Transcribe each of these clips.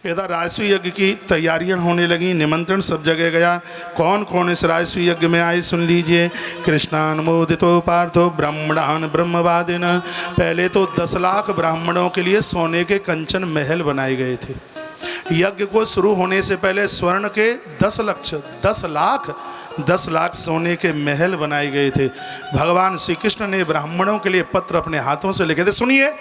इधर राजसूय यज्ञ की तैयारियां होने लगी, निमंत्रण सब जगह गया। कौन कौन इस राजसूय यज्ञ में आए सुन लीजिए। कृष्णानुमोदितो पार्थो ब्राह्मणान ब्रह्मवादिन। पहले तो 10 लाख ब्राह्मणों के लिए सोने के कंचन महल बनाए गए थे। यज्ञ को शुरू होने से पहले स्वर्ण के 10 लाख सोने के महल बनाए गए थे। भगवान श्री कृष्ण ने ब्राह्मणों के लिए पत्र अपने हाथों से लिखे थे। सुनिए,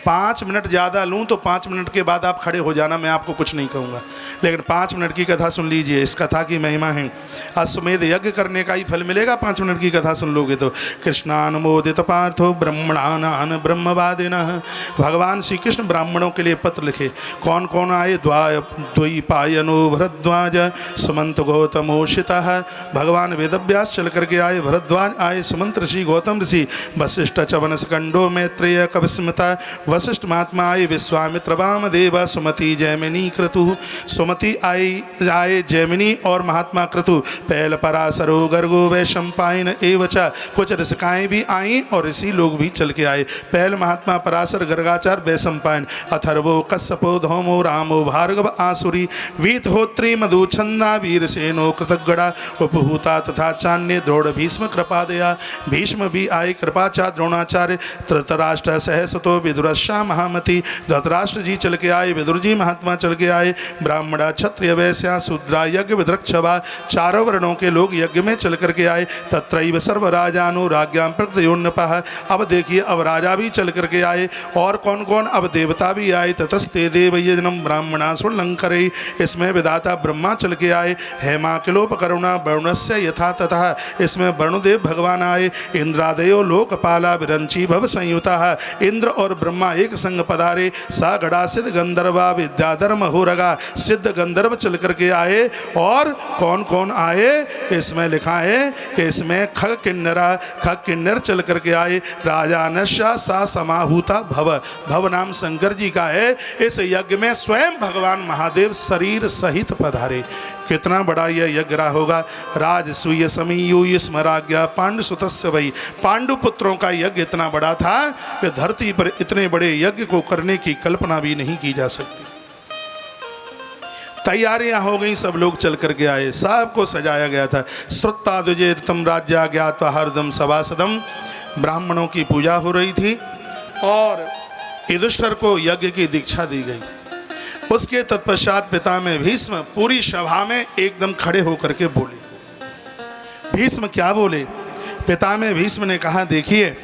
5 मिनट ज़्यादा लूँ तो 5 मिनट के बाद आप खड़े हो जाना, मैं आपको कुछ नहीं कहूँगा, लेकिन 5 मिनट की कथा सुन लीजिए। इस कथा की महिमा है, अश्वमेध यज्ञ करने का ही फल मिलेगा 5 मिनट की कथा सुन लोगे तो। कृष्णानुमोदित पार्थो ब्रह्मणान ब्रह्मवादिनः। भगवान श्री कृष्ण ब्राह्मणों के लिए पत्र लिखे। कौन कौन आए? द्वैपायनो भरद्वाज सुमंत गौतमोषितः। भगवान वेदव्यास चल करके आए, भरद्वाज आए, सुमंत ऋषि, गौतम ऋषि, वशिष्ठ चवन सकंडो मैत्रेय कविस्मृता, वशिष्ठ महात्मा आए, विश्वामित्र वामदेव, सुमति जैमिनी क्रतु। सुमति आए जैमिनी और महात्मा क्रतु, पैल पराशरो गर्गो वैशंपायन एवच। कुछ ऋषिकाएँ भी आईं और ऋषि लोग भी चल के आए। पैल महात्मा पराशर गर्गाचार वैशंपायन, अथर्वो कश्यपो धौमो रामो भार्गव आसुरी, वीतहोत्री मधुछंदा वीरसेनो कृतज्ञा उपहूता तथा चान्य द्रोण भीष्म कृपादया। भीष्म भी आए, कृपाचार्य द्रोणाचार्य, धृतराष्ट्र सहसतो विदुरश्या महामति। धृतराष्ट्र जी चल के आए, विदुर जी महात्मा चल के आए। ब्राह्मणा क्षत्रिय वैश्या शूद्रा यज्ञ विद्रक्षवा, चारों वर्णों के लोग यज्ञ में चल करके आए। तत्रैव सर्व राजानो राज्ञां प्रकृतयोन्नपः। अब देखिए, अब राजा भी चल करके आए। और कौन कौन? अब देवता भी आए। ततस्ते देव यजनम ब्राह्मणा सुलंकरे। इसमें विधाता ब्रह्मा चल के आए। हेमाकिलोपकरुणा वरुणस्य यथा तथा। इसमें वरुणदेव भगवान आए। इंद्रादयो लोकपाला विरंची भव संयुता। इंद्र और ब्रह्मा एक संग पधारे। सा गड़ा सिद्ध गंधर्वा विद्याधर महोरगा। सिद्ध गंधर्व चल करके आए। और कौन कौन आए? इसमें लिखा है कि इसमें खग किन्नर चल करके आए। राजा नशा सा समाहूता भव। भव नाम शंकर जी का है। इस यज्ञ में स्वयं भगवान महादेव शरीर सहित पधारे। कितना बड़ा यह यज्ञ रहा होगा। राजसूय समीयूय स्मराज्ञा पांडु सुतस्य वही। पांडु पुत्रों का यज्ञ इतना बड़ा था कि धरती पर इतने बड़े यज्ञ को करने की कल्पना भी नहीं की जा सकती। तैयारियां हो गई, सब लोग चल करके आए, सबको सजाया गया था। श्रुताद्विजेतम राज्या ज्ञात्वा हरदम सभासदम। ब्राह्मणों की पूजा हो रही थी और युधिष्ठिर को यज्ञ की दीक्षा दी गई। उसके तत्पश्चात पितामह भीष्म पूरी सभा में एकदम खड़े होकर के बोले। भीष्म क्या बोले? पितामह भीष्म ने कहा, देखिए,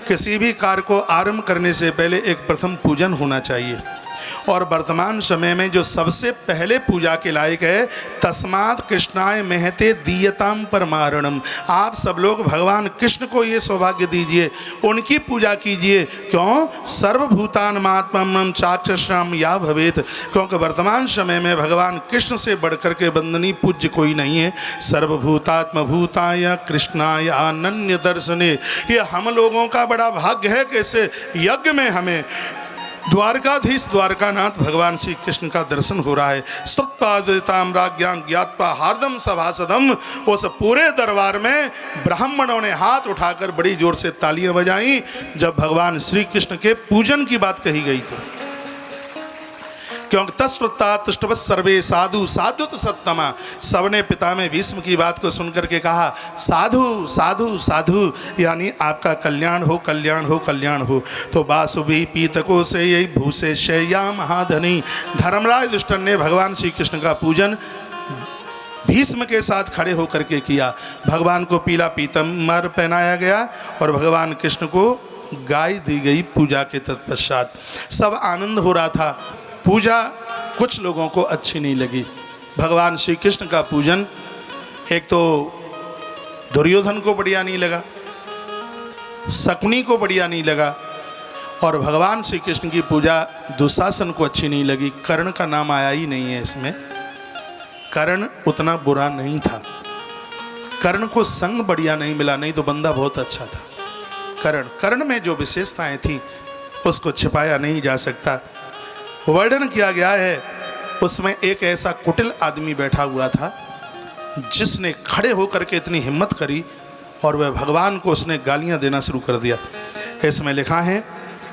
किसी भी कार्य को आरंभ करने से पहले एक प्रथम पूजन होना चाहिए, और वर्तमान समय में जो सबसे पहले पूजा के लायक है, तस्मात् कृष्णाय महते दीयताम परमारणम। आप सब लोग भगवान कृष्ण को ये सौभाग्य दीजिए, उनकी पूजा कीजिए। क्यों? सर्वभूतान महात्मम चाक्षुषाम या भवेत। क्योंकि वर्तमान समय में भगवान कृष्ण से बढ़कर के वंदनीय पूज्य कोई नहीं है। सर्वभूतात्म भूताय कृष्णाय अनन्य दर्शने। ये हम लोगों का बड़ा भाग्य है कि इस यज्ञ में हमें द्वारकाधीश द्वारकानाथ भगवान श्री कृष्ण का दर्शन हो रहा है। श्रुत्वाद्वैताम राज्ञां ज्ञात्वा हार्दम सभासदम। उस पूरे दरबार में ब्राह्मणों ने हाथ उठाकर बड़ी जोर से तालियां बजाई जब भगवान श्री कृष्ण के पूजन की बात कही गई थी। क्योंकि तस्वत्ता तुष्टवत् सर्वे साधु साधुत सत्तमा। सबने पितामह भीष्म की बात को सुनकर के कहा, साधु साधु साधु, यानी आपका कल्याण हो, कल्याण हो, कल्याण हो। तो बासुभी पीतको से यही भूसे शैया महाधनी। धर्मराज दुष्टन ने भगवान श्री कृष्ण का पूजन भीष्म के साथ खड़े होकर के किया। भगवान को पीला पीतम्बर पहनाया गया और भगवान कृष्ण को गाय दी गई पूजा के तत्पश्चात। सब आनंद हो रहा था। पूजा कुछ लोगों को अच्छी नहीं लगी। भगवान श्री कृष्ण का पूजन एक तो दुर्योधन को बढ़िया नहीं लगा, शकुनी को बढ़िया नहीं लगा, और भगवान श्री कृष्ण की पूजा दुशासन को अच्छी नहीं लगी। कर्ण का नाम आया ही नहीं है इसमें। कर्ण उतना बुरा नहीं था, कर्ण को संग बढ़िया नहीं मिला, नहीं तो बंदा बहुत अच्छा था। कर्ण में जो विशेषताएं थी उसको छिपाया नहीं जा सकता। वर्णन किया गया है, उसमें एक ऐसा कुटिल आदमी बैठा हुआ था जिसने खड़े होकर के इतनी हिम्मत करी और वह भगवान को उसने गालियां देना शुरू कर दिया। इसमें लिखा है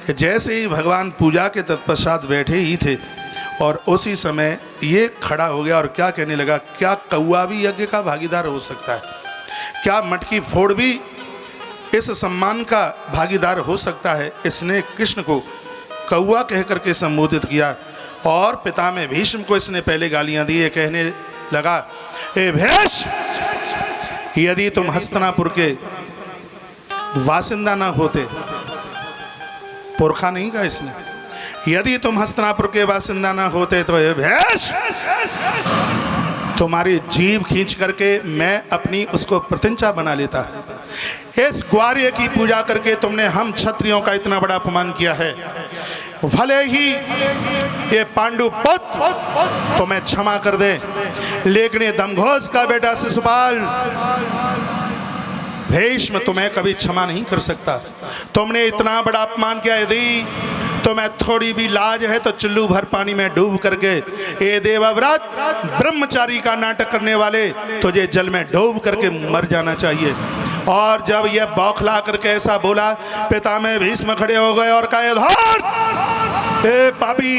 कि जैसे ही भगवान पूजा के तत्पश्चात बैठे ही थे और उसी समय ये खड़ा हो गया और क्या कहने लगा, क्या कौआ भी यज्ञ का भागीदार हो सकता है? क्या मटकी फोड़ भी इस सम्मान का भागीदार हो सकता है? इसने कृष्ण को कौआ कह करके संबोधित किया और पितामह भीष्म को इसने पहले गालियां दी। ये कहने लगा, ए भीष्म, यदि तुम हस्तिनापुर के वासिंदा ना होते, पुरखा नहीं कहा इसने, यदि तुम हस्तिनापुर के वासिंदा ना होते तो ये भीष्म, तुम्हारी जीभ खींच करके मैं अपनी उसको प्रतिंचा बना लेता। इस ग्वार्य की पूजा करके तुमने हम क्षत्रियों का इतना बड़ा अपमान किया है। भले ही ये पांडु पुत्र तुम्हें क्षमा कर दे, लेकिन ये दमघोष का बेटा शिशुपाल भीष्म तुम्हें कभी क्षमा नहीं कर सकता। तुमने इतना बड़ा अपमान किया। यदि तुम्हें थोड़ी भी लाज है तो चुल्लू भर पानी में डूब करके, ये देवव्रत ब्रह्मचारी का नाटक करने वाले, तुझे जल में डूब करके मर जाना चाहिए। और जब यह बौखला करके ऐसा बोला, पितामह भीष्म खड़े हो गए और कहे, धर ए पापी,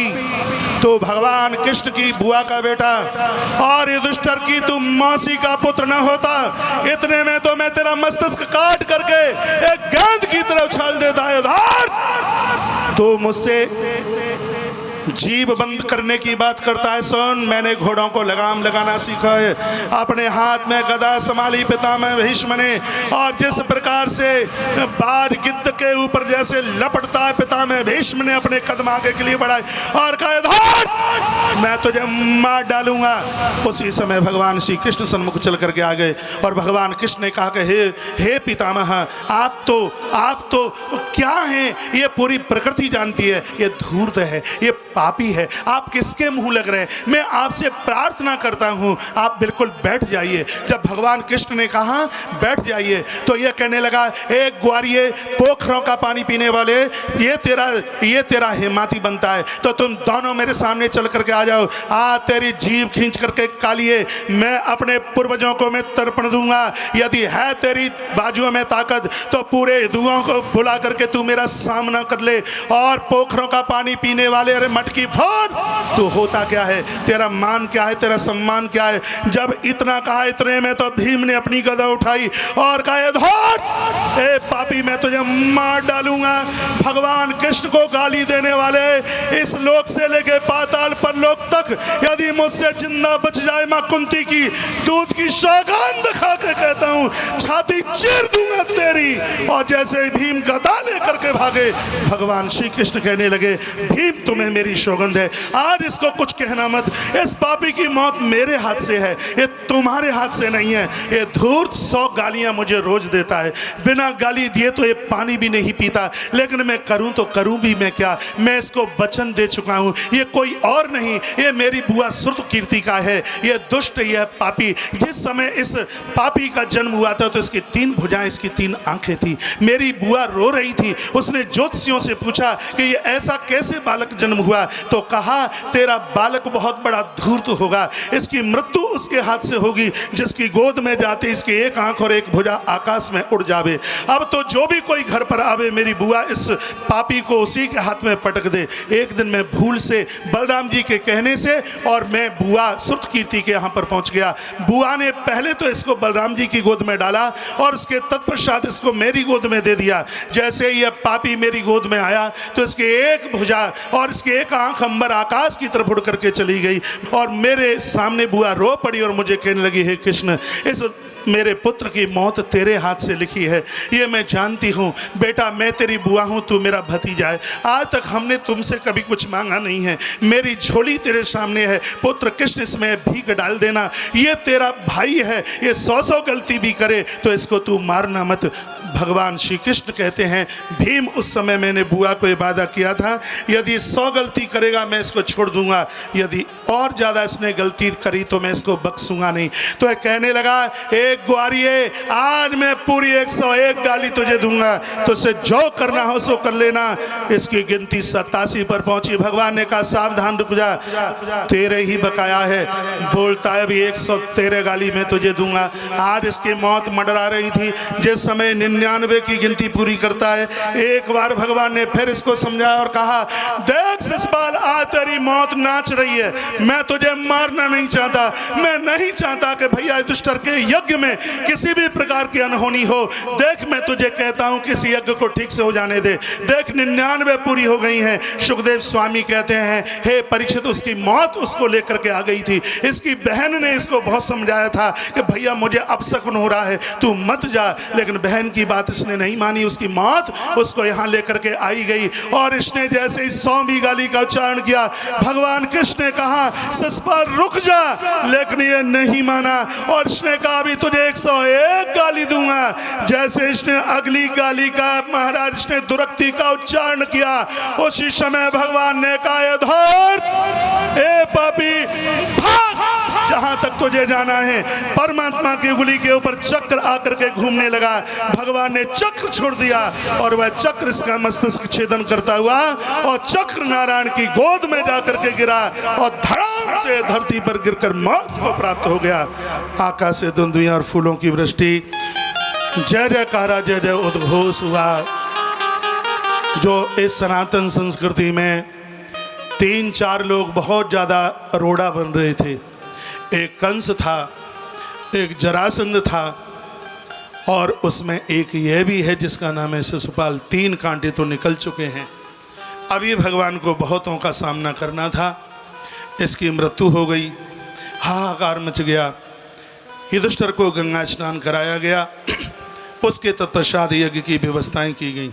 तू भगवान कृष्ण की बुआ का बेटा और युधिष्ठिर की तू मौसी का पुत्र न होता, इतने में तो मैं तेरा मस्तक काट करके एक गेंद की तरह उछाल देता है। धर, तू मुझसे जीभ बंद करने की बात करता है। सुन, मैंने घोड़ों को लगाम लगाना सीखा है। अपने हाथ में गदा संभाली पितामह भीष्म ने, और जिस प्रकार से बार गिद्ध के ऊपर जैसे लपटता है, पितामह भीष्म ने अपने कदम आगे के लिए बढ़ाए और कहा, धर, मैं तुझे मार डालूंगा। उसी समय भगवान श्री कृष्ण सन्मुख चल करके आ गए और भगवान कृष्ण ने कहा कि हे पितामह, आप तो क्या हैं? ये पूरी प्रकृति जानती है, ये धूर्त है, ये पापी है, आप किसके मुंह लग रहे हैं? मैं आपसे प्रार्थना करता हूं, आप बिल्कुल बैठ जाइए। जब भगवान कृष्ण ने कहा बैठ जाइए, तो ये कहने लगा, एक ग्वारिये पोखरों का पानी पीने वाले, ये तेरा हिमाती बनता है, तो तुम दोनों मेरे सामने चल करके आ जाओ। तेरी जीभ खींच करके कालिए, मैं अपने पूर्वजों को मैं तर्पण दूंगा। यदि है तेरी बाजुओं में ताकत तो पूरे हिंदुओं को बुला करके तू मेरा सामना कर ले। और पोखरों का पानी पीने वाले, अरे मटकी फोड़, तू होता क्या है? तेरा मान क्या है? तेरा सम्मान क्या है? जब इतना कहा, इतने में तो भीम ने अपनी गदा उठाई और कहा, धर ए पापी, मैं तुझे मार डालूंगा। भगवान कृष्ण को गाली देने वाले, इस लोक से लेके पाताल पर लोक तक, यदि मुझसे जिंदा बच जाए, मां कुंती की दूध की सौगंध खा के कहता हूं, छाती चीर दूंगा तेरी। और जैसे भीम गदा लेकर के भागे, भगवान श्री कृष्ण कहने लगे, भीम तुम्हें मेरी सौगंध है, आज इसको कुछ कहना मत। इस पापी की मौत मेरे हाथ से है, ये तुम्हारे हाथ से नहीं है। ये धूर्त 100 गालियां मुझे रोज देता है, बिना गाली दिए तो ये पानी भी नहीं पीता। लेकिन मैं करूं तो करूं भी मैं क्या? मैं इसको वचन दे चुका हूं, ये कोई और नहीं, ये मेरी बुआ श्रुतकीर्ति का है। ये दुष्ट, यह पापी, जिस समय इस पापी का जन्म हुआ था तो इसकी 3 भुजाएं, इसकी 3 आंखें थी। मेरी बुआ रो रही थी, उसने ज्योतिषियों से पूछा कि ये ऐसा कैसे बालक जन्म हुआ? तो कहा, तेरा बालक बहुत बड़ा धूर्त होगा, इसकी मृत्यु उसके हाथ से होगी, जिसकी गोद में जाते इसकी 1 आंख और 1 भुजा आकाश में उड़ जावे। अब तो जो भी कोई घर पर आवे, मेरी बुआ इस पापी को उसी के हाथ में पटक दे। एक दिन मैं भूल से बलराम जी के कहने से और मैं बुआ श्रुतकीर्ति के यहाँ पर पहुँच गया। बुआ ने पहले तो इसको बलराम जी की गोद में डाला और उसके तत्पश्चात इसको मेरी गोद में दे दिया। जैसे ये पापी मेरी गोद में आया तो इसकी 1 भुजा और इसकी 1 आंख अंबर आकाश की तरफ उड़ करके चली गई और मेरे सामने बुआ रो पड़ी और मुझे कहने लगी, हे कृष्ण, इस मेरे पुत्र की मौत तेरे हाथ से लिखी है, ये मैं जानती हूँ। बेटा, मैं तेरी बुआ हूँ, तू मेरा भतीजा है। आज तक हमने तुमसे कभी कुछ मांगा नहीं है, मेरी झोली तेरे सामने है। पुत्र कृष्ण, इसमें भीख डाल देना। ये तेरा भाई है, ये 100 गलती भी करे तो इसको तू मारना मत। भगवान श्री कृष्ण कहते हैं, भीम, उस समय मैंने बुआ को वादा किया था, यदि 100 गलती करेगा मैं इसको छोड़ दूंगा, यदि और ज़्यादा इसने गलती करी तो मैं इसको बख्सूंगा नहीं। तो कहने लगा, एक ग्वारिये, आज मैं पूरी 101 गाली तुझे दूंगा, तुझसे जो करना हो सो कर लेना। इसकी गिनती 87 पर पहुंची। भगवान ने कहा, सावधान रुक जा, तेरे ही बकाया है। बोलता है, अभी 113 गाली मैं तुझे दूंगा। आज इसकी मौत मंडरा रही थी। जिस समय 99 99 की गिनती पूरी करता है। एक बार भगवान ने फिर इसको समझाया और कहा, देख शिशुपाल, आज तेरी मौत नाच रही है, मैं तुझे मारना नहीं चाहता। मैं नहीं चाहता कि भैया युधिष्ठिर के यज्ञ में किसी भी प्रकार की अनहोनी हो। देख मैं तुझे कहता हूं कि इस यज्ञ को ठीक से हो जाने दे। देख 99 पूरी हो गई हैं। सुखदेव स्वामी कहते हैं, हे परीक्षित, उसकी मौत उसको लेकर के आ गई थी। इसकी बहन ने इसको बहुत समझाया था कि भैया मुझे अपशकुन हो रहा है, तू मत जा, लेकिन बहन की बात इसने नहीं मानी। उसकी मौत उसको यहाँ लेकर के आई गई। और इसने जैसे ही 100वीं गाली का उच्चारण किया, भगवान कृष्ण ने कहा, शिशुपाल रुक जा, लेकिन ये नहीं माना और इसने कहा, अभी तुझे 101 गाली दूंगा। जैसे इसने अगली गाली का महाराज इसने दुरक्ति का उच्चारण किया, उसी समय भगवान ने कहा, धर ए पापी, भाग, जहां तक तुझे जाना है। परमात्मा की उंगली के ऊपर चक्र आकर के घूमने लगा। भगवान ने चक्र छोड़ दिया और वह चक्र इसका मस्तिष्क छेदन करता हुआ और चक्र नारायण की गोद में जाकर के गिरा और धड़ाम से धरती पर गिरकर मौत को प्राप्त हो गया। आकाश से धुंधुइयां और फूलों की वृष्टि, जय जयकारा, जय जय उद्घोष हुआ। जो इस सनातन संस्कृति में 3-4 लोग बहुत ज्यादा रोड़ा बन रहे थे। एक कंस था, एक जरासंध था और उसमें एक यह भी है जिसका नाम है शिशुपाल। 3 कांटे तो निकल चुके हैं। अभी भगवान को बहुतों का सामना करना था। इसकी मृत्यु हो गई, हाहाकार मच गया। युधिष्ठिर को गंगा स्नान कराया गया। उसके तत्पश्चात यज्ञ की व्यवस्थाएं की गई।